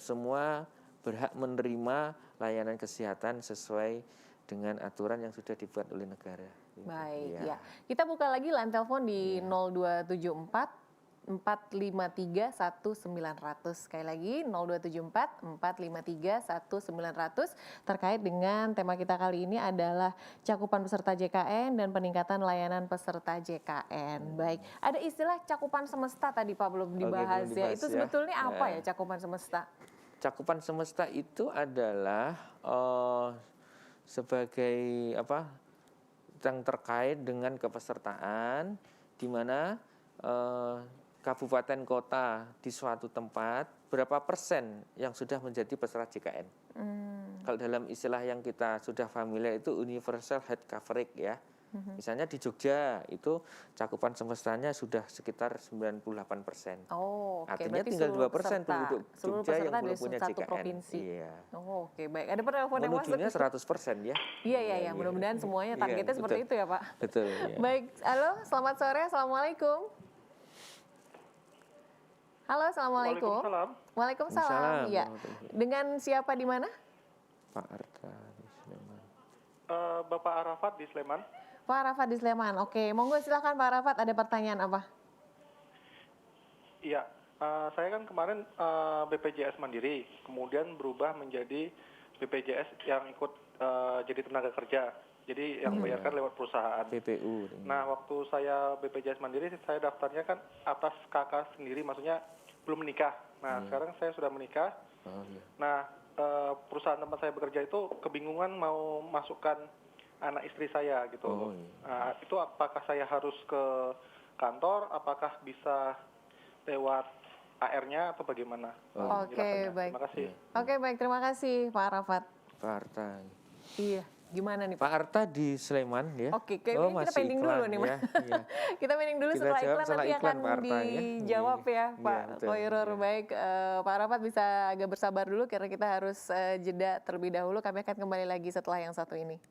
Semua berhak menerima layanan kesehatan sesuai dengan aturan yang sudah dibuat oleh negara. Baik, ya. Kita buka lagi line telepon di 0274 453 1900. Sekali lagi 0274 453 1900 terkait dengan tema kita kali ini adalah cakupan peserta JKN dan peningkatan layanan peserta JKN. Baik, ada istilah cakupan semesta tadi Pak belum dibahas, belum ya. dibahas Itu sebetulnya apa ya cakupan semesta? Cakupan semesta itu adalah sebagai yang terkait dengan kepesertaan di mana kabupaten kota di suatu tempat berapa persen yang sudah menjadi peserta JKN. Kalau dalam istilah yang kita sudah familiar itu universal health coverage ya. Misalnya di Jogja itu cakupan semestanya sudah sekitar 98%. Artinya tinggal 2% penduduk Jogja yang belum punya JKN. Provinsi. Iya. Oke, baik. Ada penelpon yang masuk. Menujunya 100% ya. Iya. Mudah-mudahan semuanya targetnya seperti itu ya Pak. Betul. Ya. Baik, halo, selamat sore. Assalamualaikum. Halo, assalamualaikum. Waalaikumsalam. Iya. Dengan siapa di mana? Pak Arta di Sleman. Bapak Arafat di Sleman. Pak Arafat di Sleman. Oke, monggo silakan Pak Arafat, ada pertanyaan apa? Iya, saya kan kemarin BPJS Mandiri, kemudian berubah menjadi BPJS yang ikut jadi tenaga kerja. Jadi yang bayarkan lewat perusahaan. PPU. Nah, waktu saya BPJS Mandiri, saya daftarnya kan atas kakak sendiri, maksudnya belum menikah. Nah, sekarang saya sudah menikah. Nah, perusahaan tempat saya bekerja itu kebingungan mau masukkan anak istri saya gitu. Nah, itu apakah saya harus ke kantor, apakah bisa lewat AR-nya atau bagaimana? Oke, baik. Terima kasih. Oke, baik. Terima kasih Pak Arafat. Pak Arta. Iya. Gimana nih Pak? Pak Arta di Sleman ya. Oke, kayaknya kita pending dulu nih Mas. Ya. Kita pending dulu, setelah iklan nanti akan dijawab ya Pak Khoirur. Baik, Pak Arafat bisa agak bersabar dulu karena kita harus jeda terlebih dahulu. Kami akan kembali lagi setelah yang satu ini.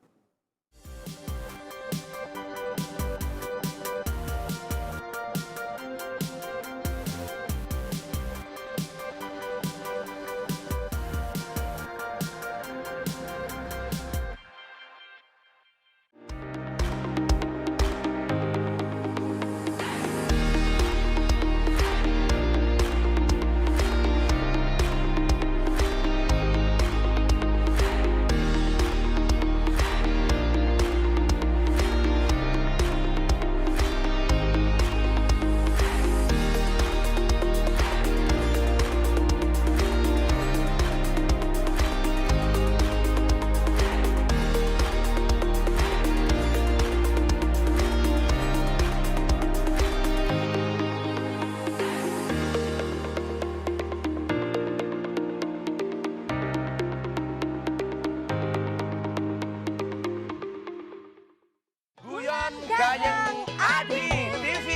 Gayeng Adi TV.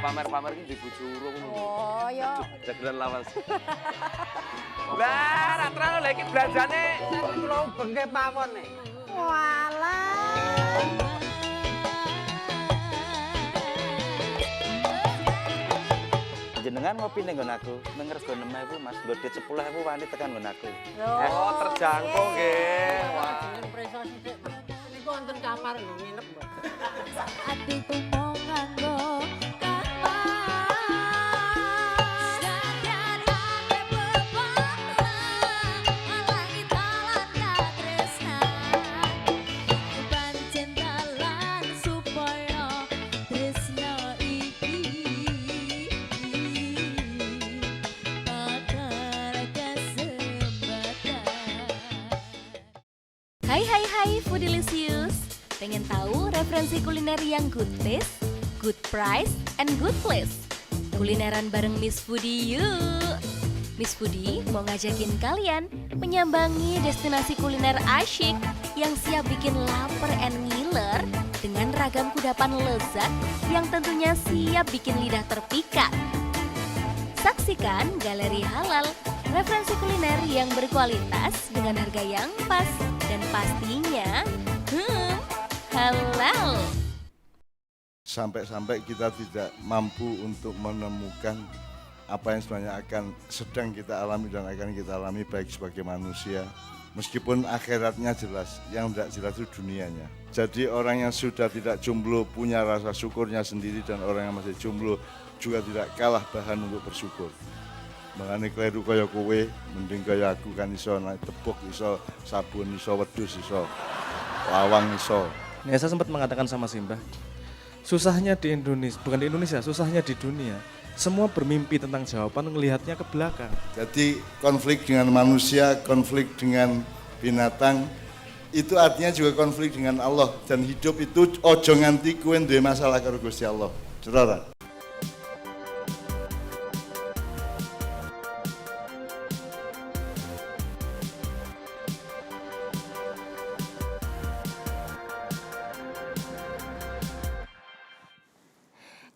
Pamer-pamer iki di bojoro ngono. Oh, yo. Jagelan lawas. Lah, ra terlalu lagi belanjane kula bengke pawon nih. Walah. Jenengan ngopi ning nggon aku, ning rego 6.000 Mas, nggo duit 10.000 wani tekan nggon aku. Oh, terjangkau nggih. Prestasi sik, Mas. Niku wonten kan kamar nginep, Mbak. Saat itu mau nganggo Hai Foodilicious, pengen tahu referensi kuliner yang good taste, good price, and good place? Kulineran bareng Miss Foodie yuk! Miss Foodie mau ngajakin kalian menyambangi destinasi kuliner asyik yang siap bikin lapar and ngiler dengan ragam kudapan lezat yang tentunya siap bikin lidah terpikat. Saksikan galeri halal, referensi kuliner yang berkualitas dengan harga yang pas dan pastinya halal. Sampai-sampai kita tidak mampu untuk menemukan apa yang sebenarnya sedang kita alami dan akan kita alami baik sebagai manusia. Meskipun akhiratnya jelas, yang tidak jelas itu dunianya. Jadi orang yang sudah tidak jomblo punya rasa syukurnya sendiri dan orang yang masih jomblo juga tidak kalah bahan untuk bersyukur. Makanya kleru kaya kowe, mending kaya aku kan iso naik tepuk, iso sabun, iso wedhus, iso lawang, iso. Nesa sempat mengatakan sama Simbah, susahnya di Indonesia, bukan di Indonesia, susahnya di dunia. Semua bermimpi tentang jawaban, melihatnya ke belakang. Jadi konflik dengan manusia, konflik dengan binatang, itu artinya juga konflik dengan Allah. Dan hidup itu ojo nganti kowe duwe masalah karo Gusti Allah. Saudara.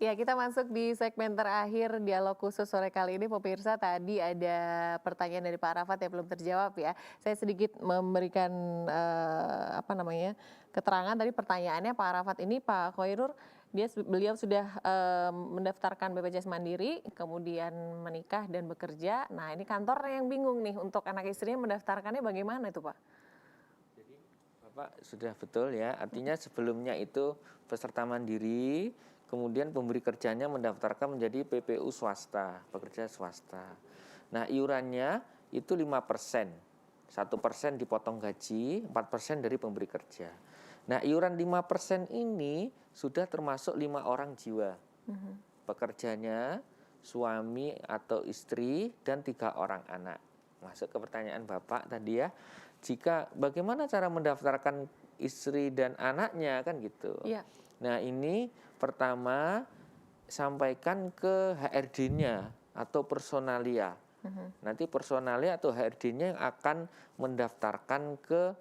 Ya, kita masuk di segmen terakhir dialog khusus sore kali ini. Pemirsa, tadi ada pertanyaan dari Pak Arafat yang belum terjawab ya. Saya sedikit memberikan keterangan tadi pertanyaannya Pak Arafat ini, Pak Khairur, beliau sudah mendaftarkan BPJS Mandiri, kemudian menikah dan bekerja. Nah, ini kantor yang bingung nih untuk anak istrinya mendaftarkannya bagaimana itu, Pak? Jadi Bapak sudah betul ya, artinya sebelumnya itu peserta mandiri, kemudian pemberi kerjanya mendaftarkan menjadi PPU swasta, pekerja swasta. Nah, iurannya itu 5%. 1% dipotong gaji, 4% dari pemberi kerja. Nah, iuran 5% ini sudah termasuk 5 orang jiwa. Pekerjanya, suami atau istri, dan 3 orang anak. Masuk ke pertanyaan Bapak tadi ya, bagaimana cara mendaftarkan istri dan anaknya kan gitu. Iya. Nah, ini pertama sampaikan ke HRD-nya atau personalia. Nanti personalia atau HRD-nya yang akan mendaftarkan ke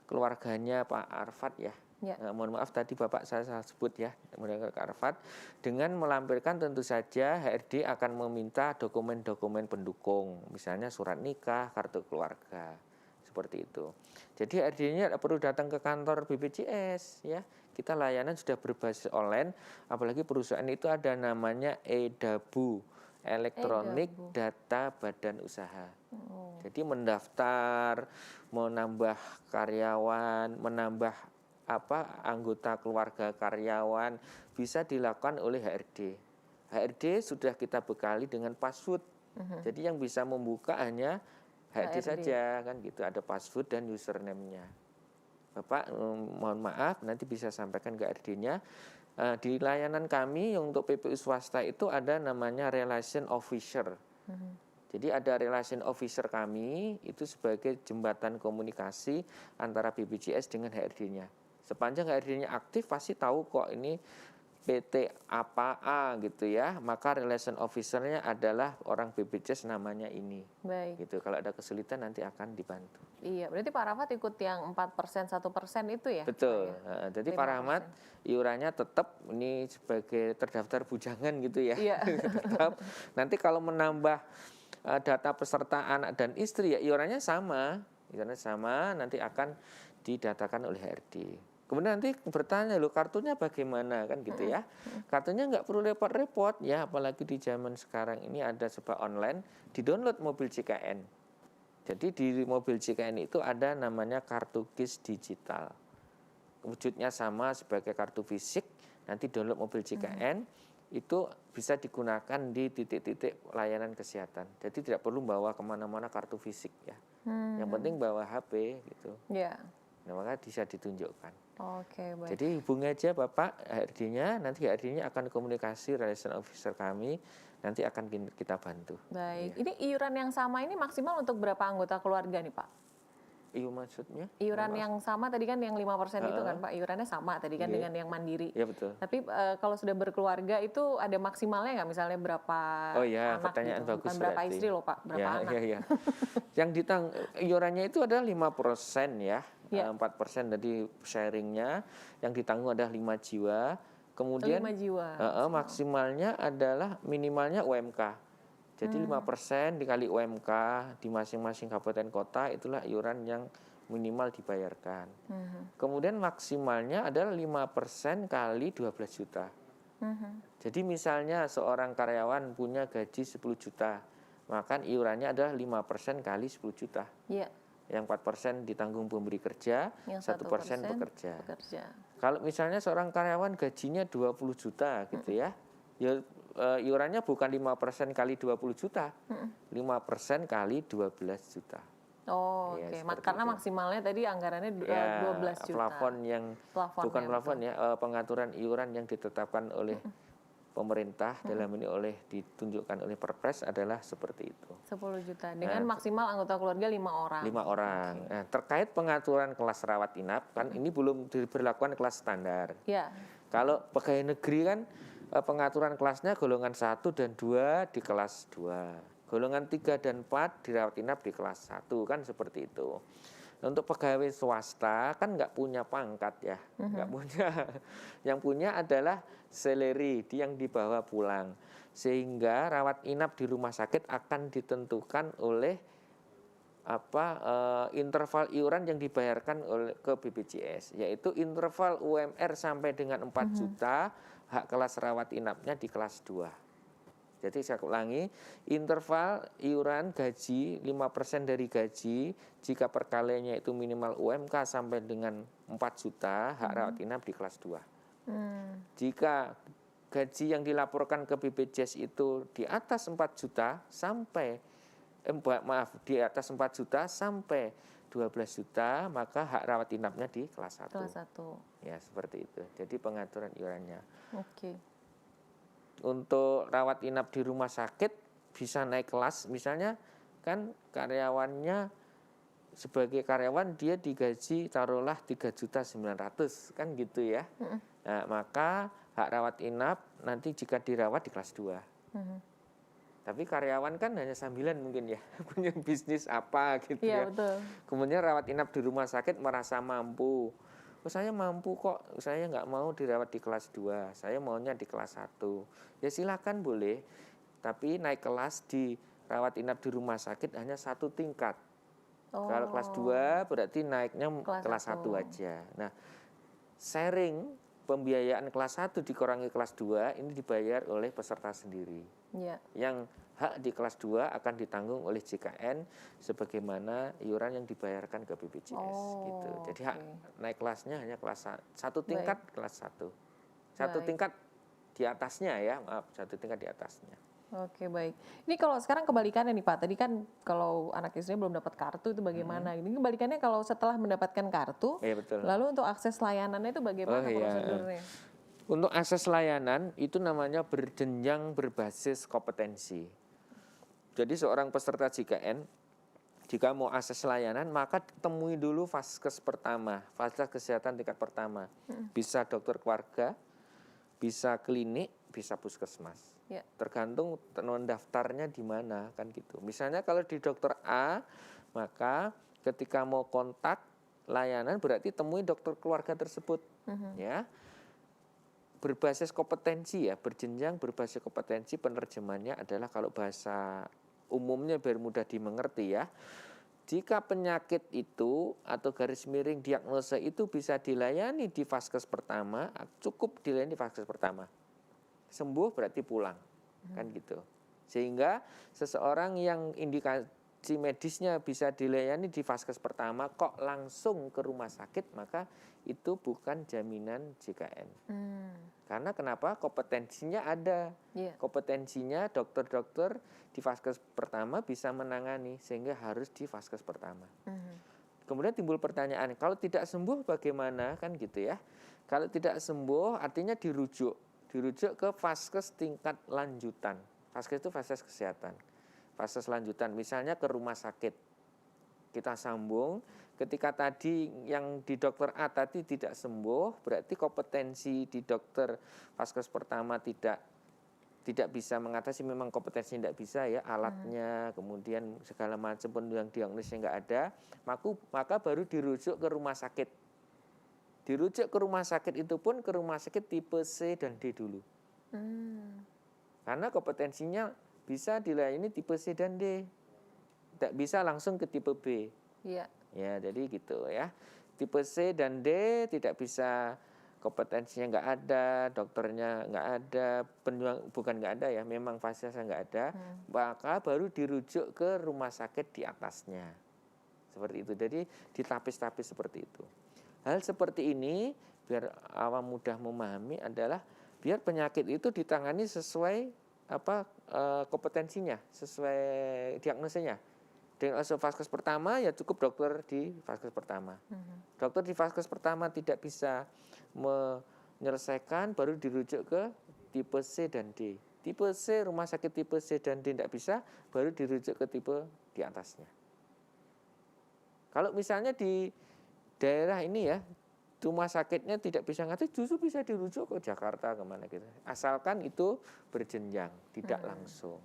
keluarganya Pak Arafat ya. Nah, mohon maaf tadi Bapak saya salah sebut ya, mendaftarkan ke Arafat. Dengan melampirkan tentu saja HRD akan meminta dokumen-dokumen pendukung, misalnya surat nikah, kartu keluarga. Seperti itu. Jadi HRD-nya tidak perlu datang ke kantor BPJS ya. Kita layanan sudah berbasis online, apalagi perusahaan itu ada namanya EDABU, Elektronik Data Badan Usaha. Jadi mendaftar, menambah karyawan, menambah anggota keluarga karyawan bisa dilakukan oleh HRD. HRD sudah kita bekali dengan password. Jadi yang bisa membuka hanya HRD saja kan gitu, ada password dan username-nya. Bapak mohon maaf nanti bisa sampaikan ke HRD-nya. Di layanan kami untuk PPU swasta itu ada namanya relation officer. Jadi ada relation officer kami itu sebagai jembatan komunikasi antara BPJS dengan HRD-nya. Sepanjang HRD-nya aktif pasti tahu kok ini PT apa gitu ya, maka relation officer-nya adalah orang BPJS namanya ini. Baik. Gitu. Kalau ada kesulitan nanti akan dibantu. Iya, berarti Pak Rahmat ikut yang 4%, 1% itu ya? Betul. Jadi Pak Rahmat iurannya tetap ini sebagai terdaftar bujangan gitu ya. Iya. Tetap. Nanti kalau menambah data peserta anak dan istri ya iurannya sama. Iurannya sama, nanti akan didatakan oleh HRD. Kemudian nanti bertanya, loh kartunya bagaimana kan gitu ya. Kartunya nggak perlu repot-repot ya, apalagi di zaman sekarang ini ada serba online, di-download mobil JKN. Jadi di mobil JKN itu ada namanya kartu KIS digital. wujudnya sama sebagai kartu fisik, nanti download mobil JKN, itu bisa digunakan di titik-titik layanan kesehatan. Jadi tidak perlu bawa kemana-mana kartu fisik ya. Yang penting bawa HP gitu. Ya. Nah, maka bisa ditunjukkan. Oke, baik. Jadi hubungi aja Bapak HRD-nya, nanti HRD-nya akan komunikasi relation officer kami, nanti akan kita bantu. Baik, ini iuran yang sama ini maksimal untuk berapa anggota keluarga nih Pak? Maksudnya? Iuran yang sama tadi kan yang 5% itu kan Pak, iurannya sama tadi kan dengan yang mandiri. Iya betul. Tapi kalau sudah berkeluarga itu ada maksimalnya nggak? Misalnya berapa anak pertanyaan gitu? bagus. Bukan berapa berarti. istri loh Pak, berapa anak? Iya. Yang iurannya itu adalah 5% ya. 4% dari sharingnya, yang ditanggung adalah 5 jiwa. Kemudian 5 jiwa. Maksimalnya adalah minimalnya UMK. Jadi 5% dikali UMK di masing-masing kabupaten kota itulah iuran yang minimal dibayarkan. Kemudian maksimalnya adalah 5% kali 12 juta. Jadi misalnya seorang karyawan punya gaji 10 juta, maka iurannya adalah 5% kali 10 juta. Iya. Yang 4% ditanggung pemberi kerja, yang 1% pekerja. Kalau misalnya seorang karyawan gajinya 20 juta gitu ya, iurannya bukan 5% kali 20 juta, 5% kali 12 juta. Oh, oke. Karena maksimalnya tadi anggarannya 12 juta. Plafon bukan plafon ya, pengaturan iuran yang ditetapkan oleh pemerintah dalam ini ditunjukkan oleh Perpres adalah seperti itu. 10 juta dengan maksimal anggota keluarga 5 orang. 5 orang. Okay. Nah, terkait pengaturan kelas rawat inap kan ini belum diberlakukan kelas standar. Ya. Kalau pegawai negeri kan pengaturan kelasnya golongan 1 dan 2 di kelas 2. Golongan 3 dan 4 dirawat inap di kelas 1 kan seperti itu. Untuk pegawai swasta kan nggak punya pangkat ya, nggak punya. Yang punya adalah salary yang dibawa pulang. Sehingga rawat inap di rumah sakit akan ditentukan oleh interval iuran yang dibayarkan ke BPJS, yaitu interval UMR sampai dengan 4 juta, hak kelas rawat inapnya di kelas 2. Jadi saya ulangi, interval iuran gaji 5% dari gaji jika perkaliannya itu minimal UMK sampai dengan 4 juta, hak rawat inap di kelas 2. Jika gaji yang dilaporkan ke BPJS itu di atas 4 juta sampai di atas 4 juta sampai 12 juta, maka hak rawat inapnya di kelas 1. Kelas 1. Ya, seperti itu. Jadi pengaturan iurannya. Oke. Untuk rawat inap di rumah sakit bisa naik kelas, misalnya kan karyawannya sebagai karyawan dia digaji taruhlah 3.900.000 kan gitu ya. Nah, maka hak rawat inap nanti jika dirawat di kelas 2. Tapi karyawan kan hanya sambilan mungkin ya, punya bisnis apa gitu ya. Betul. Kemudian rawat inap di rumah sakit merasa mampu. Saya mampu kok, saya nggak mau dirawat di kelas 2, saya maunya di kelas 1. Ya silakan boleh, tapi naik kelas di rawat inap di rumah sakit hanya 1 tingkat. Kalau kelas 2 berarti naiknya kelas 1 aja. Nah, sharing pembiayaan kelas 1 dikurangi kelas 2 ini dibayar oleh peserta sendiri. Yang hak di kelas 2 akan ditanggung oleh JKN sebagaimana iuran yang dibayarkan ke BPJS gitu. Jadi hak naik kelasnya hanya kelas 1 tingkat. Baik. Kelas 1. 1 tingkat di atasnya ya, maaf, 1 tingkat di atasnya. Oke, baik. Ini kalau sekarang kebalikannya nih Pak. Tadi kan kalau anak istrinya belum dapat kartu itu bagaimana? Ini kebalikannya kalau setelah mendapatkan kartu, betul. Lalu untuk akses layanannya itu bagaimana prosedurnya? Untuk akses layanan itu namanya berjenjang berbasis kompetensi. Jadi seorang peserta JKN jika mau akses layanan maka temui dulu vaskes pertama, fasilitas kesehatan tingkat pertama. Bisa dokter keluarga, bisa klinik, bisa puskesmas. Tergantung mendaftarnya di mana kan gitu. Misalnya kalau di dokter A, maka ketika mau kontak layanan berarti temui dokter keluarga tersebut. Ya. Berbasis kompetensi ya, berjenjang berbasis kompetensi, penerjemahnya adalah kalau bahasa umumnya biar mudah dimengerti ya. Jika penyakit itu atau garis miring diagnosa itu bisa dilayani di vaskes pertama, cukup dilayani di vaskes pertama. Sembuh berarti pulang, kan gitu. Sehingga seseorang yang si medisnya bisa dilayani di vaskes pertama kok langsung ke rumah sakit, maka itu bukan jaminan JKN. Karena kenapa? Kompetensinya ada. Kompetensinya dokter-dokter di vaskes pertama bisa menangani, sehingga harus di vaskes pertama. Kemudian timbul pertanyaan, kalau tidak sembuh bagaimana, kan gitu ya. Kalau tidak sembuh artinya dirujuk ke vaskes tingkat lanjutan. Vaskes itu vaskes kesehatan. Vaskes lanjutan, misalnya ke rumah sakit. Kita sambung, ketika tadi yang di dokter A tadi tidak sembuh, berarti kompetensi di dokter vaskes pertama tidak bisa mengatasi, memang kompetensinya tidak bisa ya, alatnya, kemudian segala macam pun yang diagnosisnya nggak ada, maka baru dirujuk ke rumah sakit. Dirujuk ke rumah sakit itu pun ke rumah sakit tipe C dan D dulu. Karena kompetensinya bisa dilayani tipe C dan D, tidak bisa langsung ke tipe B. Ya, jadi gitu ya. Tipe C dan D tidak bisa, kompetensinya nggak ada, dokternya nggak ada, bukan nggak ada ya, memang fasilitasnya nggak ada, maka baru dirujuk ke rumah sakit di atasnya. Seperti itu. Jadi ditapis-tapis seperti itu. Hal seperti ini biar awam mudah memahami adalah biar penyakit itu ditangani sesuai kompetensinya, sesuai diagnosanya. Diagnosis vaskes pertama ya cukup dokter di vaskes pertama. Dokter di vaskes pertama tidak bisa menyelesaikan, baru dirujuk ke tipe C dan D. Tipe C, rumah sakit tipe C dan D tidak bisa, baru dirujuk ke tipe di atasnya. Kalau misalnya di daerah ini ya, rumah sakitnya tidak bisa ngatasi, justru bisa dirujuk ke Jakarta kemana gitu. Asalkan itu berjenjang, tidak langsung.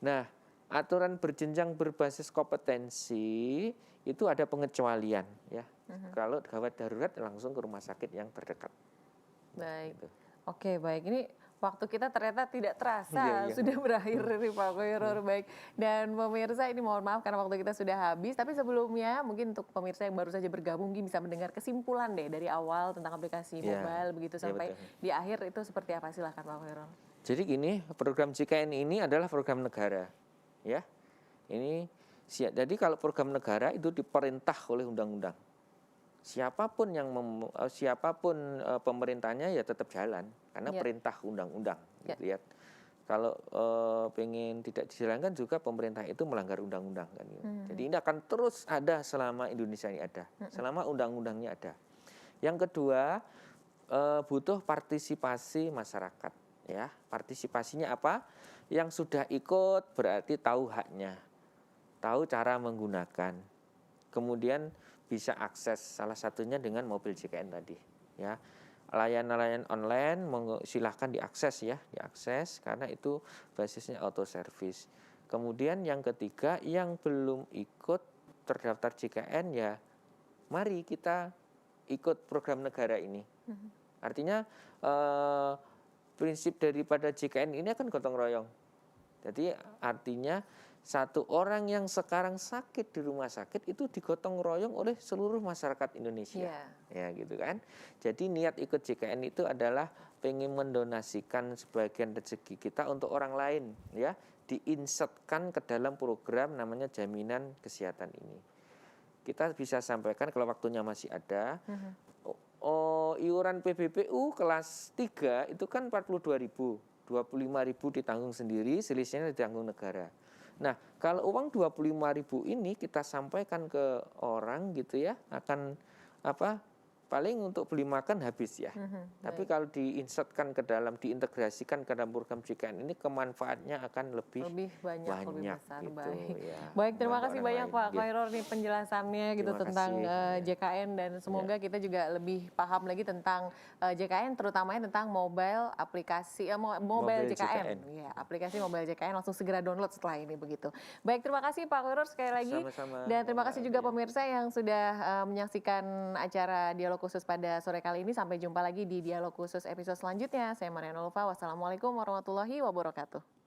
Nah, aturan berjenjang berbasis kompetensi itu ada pengecualian ya. Kalau gawat darurat langsung ke rumah sakit yang terdekat. Baik. Gitu. Oke, baik. Ini waktu kita ternyata tidak terasa sudah berakhir nih Pak Khairul. Baik. Dan pemirsa ini mohon maaf karena waktu kita sudah habis. Tapi sebelumnya mungkin untuk pemirsa yang baru saja bergabung mungkin bisa mendengar kesimpulan deh dari awal tentang aplikasi mobile begitu sampai di akhir itu seperti apa, silakan Pak Khairul. Jadi gini, program JKN ini adalah program negara. Ya. Jadi kalau program negara itu diperintah oleh undang-undang. Siapapun pemerintahnya ya tetap jalan karena perintah undang-undang gitu ya. Kalau pengen tidak dijalankan juga pemerintah itu melanggar undang-undang kan gitu. Jadi ini akan terus ada selama Indonesia ini ada, selama undang-undangnya ada. Yang kedua, butuh partisipasi masyarakat ya. Partisipasinya apa? Yang sudah ikut berarti tahu haknya, tahu cara menggunakan, kemudian bisa akses, salah satunya dengan mobil JKN tadi ya. Layanan-layanan online silahkan diakses ya, diakses karena itu basisnya auto service. Kemudian yang ketiga, yang belum ikut terdaftar JKN ya mari kita ikut program negara ini. Artinya prinsip daripada JKN ini akan gotong royong. Jadi artinya satu orang yang sekarang sakit di rumah sakit itu digotong royong oleh seluruh masyarakat Indonesia. Ya gitu kan. Jadi niat ikut JKN itu adalah pengen mendonasikan sebagian rezeki kita untuk orang lain ya, diinsertkan ke dalam program namanya jaminan kesehatan ini. Kita bisa sampaikan kalau waktunya masih ada. Iuran PBPU kelas 3 itu kan 42.000, 25.000 ditanggung sendiri, selisihnya ditanggung negara. Nah, kalau uang 25.000 ini kita sampaikan ke orang gitu ya, akan paling untuk beli makan habis ya. Tapi kalau diinsertkan ke dalam, diintegrasikan ke dalam program JKN ini kemanfaatnya akan lebih banyak lebih besar. Gitu, baik. Ya. Baik, terima kasih banyak Pak Khairul nih penjelasannya gitu tentang JKN dan semoga kita juga lebih paham lagi tentang JKN, terutamanya tentang mobile aplikasi mobile JKN. Ya, aplikasi mobile JKN langsung segera download setelah ini begitu. Baik, terima kasih Pak Khairul sekali lagi. Sama-sama. Dan terima kasih juga pemirsa yang sudah menyaksikan acara Dialog Khusus pada sore kali ini. Sampai jumpa lagi di Dialog Khusus episode selanjutnya. Saya Mariana Ulfa. Wassalamualaikum warahmatullahi wabarakatuh.